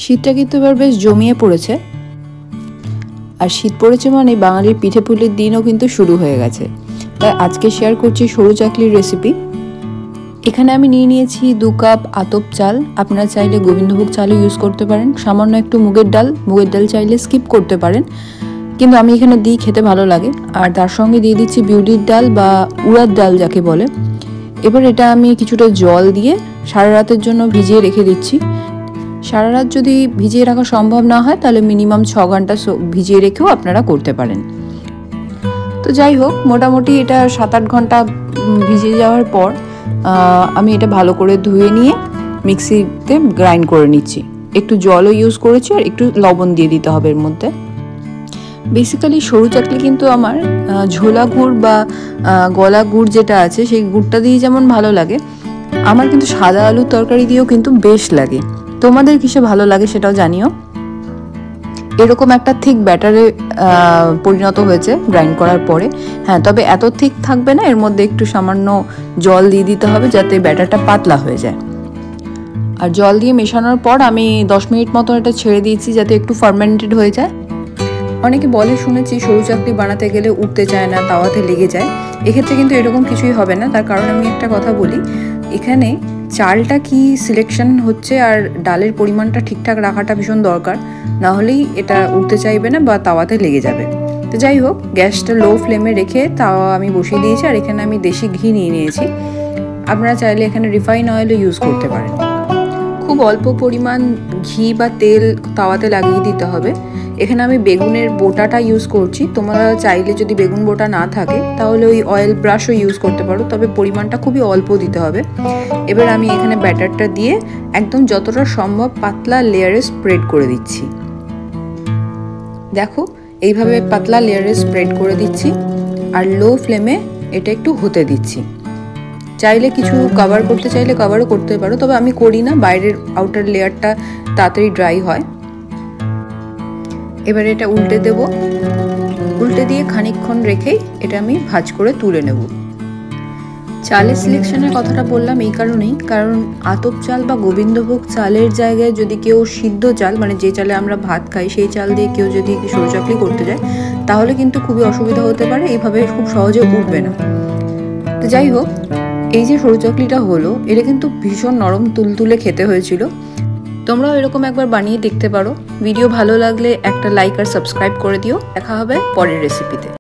শীতটা কিন্তু এবার বেশ জমিয়ে পড়েছে, আর শীত পড়েছে মানে বাঙালির পিঠে পুলির দিনও কিন্তু শুরু হয়ে গেছে। তাই আজকে শেয়ার করছি সরু চাকলির রেসিপি। এখানে আমি নিয়ে নিয়েছি 2 কাপ আতপ চাল। আপনারা চাইলে গোবিন্দভোগ চালও ইউজ করতে পারেন। সামান্য একটু মুগের ডাল চাইলে স্কিপ করতে পারেন, কিন্তু আমি এখানে দিই, খেতে ভালো লাগে। আর তার সঙ্গে দিয়ে দিচ্ছি বিউলির ডাল বা উড়ার ডাল যাকে বলে। এবার এটা আমি কিছুটা জল দিয়ে সারা রাতের জন্য ভিজিয়ে রেখে দিচ্ছি। সারা রাত যদি ভিজিয়ে রাখা সম্ভব না হয় তাহলে মিনিমাম 6 ঘন্টা ভিজিয়ে রেখেও আপনারা করতে পারেন। তো যাই হোক, মোটামুটি এটা 7-8 ঘন্টা ভিজিয়ে যাওয়ার পর আমি এটা ভালো করে ধুয়ে নিয়ে মিক্সিতে গ্রাইন্ড করে নিচ্ছি। একটু জলও ইউজ করেছি আর একটু লবণ দিয়ে দিতে হবে এর মধ্যে। বেসিক্যালি সরু চাকলি কিন্তু আমার ঝোলা গুড় বা গলা গুড় যেটা আছে সেই গুড়টা দিয়ে যেমন ভালো লাগে, আমার কিন্তু সাদা আলুর তরকারি দিয়েও কিন্তু বেশ লাগে। তোমাদের কিসে ভালো লাগে সেটাও জানিও। এরকম একটা থিক ব্যাটারে পরিণত হয়েছে গ্রাইন্ড করার পরে। হ্যাঁ, তবে এত থিক থাকবে না, এর মধ্যে একটু সামান্য জল দিয়ে দিতে হবে যাতে ব্যাটারটা পাতলা হয়ে যায়। আর জল দিয়ে মেশানোর পর আমি 10 মিনিট মতো এটা ছেড়ে দিয়েছি যাতে একটু ফার্মেন্টেড হয়ে যায়। অনেকে বলে শুনেছি সরু চাকলি বানাতে গেলে উঠতে চায় না, তাওয়াতে লেগে যায়। এক্ষেত্রে কিন্তু এরকম কিছুই হবে না। তার কারণ আমি একটা কথা বলি, এখানে চালটা কি সিলেকশন হচ্ছে আর ডালের পরিমাণটা ঠিকঠাক রাখাটা ভীষণ দরকার, না হলেই এটা উঠতে চাইবে না বা তাওয়াতে লেগে যাবে। তো যাই হোক, গ্যাসটা লো ফ্লেমে রেখে তাওয়া আমি বসিয়ে দিয়েছি। আর এখানে আমি দেশি ঘি নিয়ে নিয়েছি। আপনারা চাইলে এখানে রিফাইন অয়েলও ইউজ করতে পারেন। খুব অল্প পরিমাণ ঘি বা তেল তাওয়াতে লাগিয়ে দিতে হবে। এখানে আমি বেগুনের বোটাটা ইউজ করছি। তোমরা চাইলে যদি বেগুন বোটা না থাকে তাহলে ওই অয়েল ব্রাশও ইউজ করতে পারো, তবে পরিমাণটা খুবই অল্প দিতে হবে। এবার আমি এখানে ব্যাটারটা দিয়ে একদম যতটা সম্ভব পাতলা লেয়ারে স্প্রেড করে দিচ্ছি। দেখো, এইভাবে পাতলা লেয়ারে স্প্রেড করে দিচ্ছি আর লো ফ্লেমে এটা একটু হতে দিচ্ছি। চাইলে কিছু কভার করতে চাইলে কভারও করতে পারো, তবে আমি করি না, বাইরের আউটার লেয়ারটা তাড়াতাড়ি ড্রাই হয়। এবার এটা উল্টে দেব। উল্টে দিয়ে খানিকক্ষণ রেখেই এটা আমি ভাঁজ করে তুলে নেব। চালের সিলেকশনের কথাটা বললাম এই কারণেই, কারণ আতপ চাল বা গোবিন্দভোগ চালের জায়গায় যদি কেউ সিদ্ধ চাল, মানে যে চালে আমরা ভাত খাই সেই চাল দিয়ে কেউ যদি সরু চাকলি করতে যায় তাহলে কিন্তু খুবই অসুবিধা হতে পারে, এইভাবে খুব সহজে উঠবে না। তো যাই হোক, এই যে সরু চাকলিটা হলো, এটা কিন্তু ভীষণ নরম তুলতুলে খেতে হয়েছিল। তোমরাও এরকম একবার বানিয়ে দেখতে পারো। ভিডিও ভালো লাগলে একটা লাইক আর সাবস্ক্রাইব করে দিও। দেখা হবে পরের রেসিপিতে।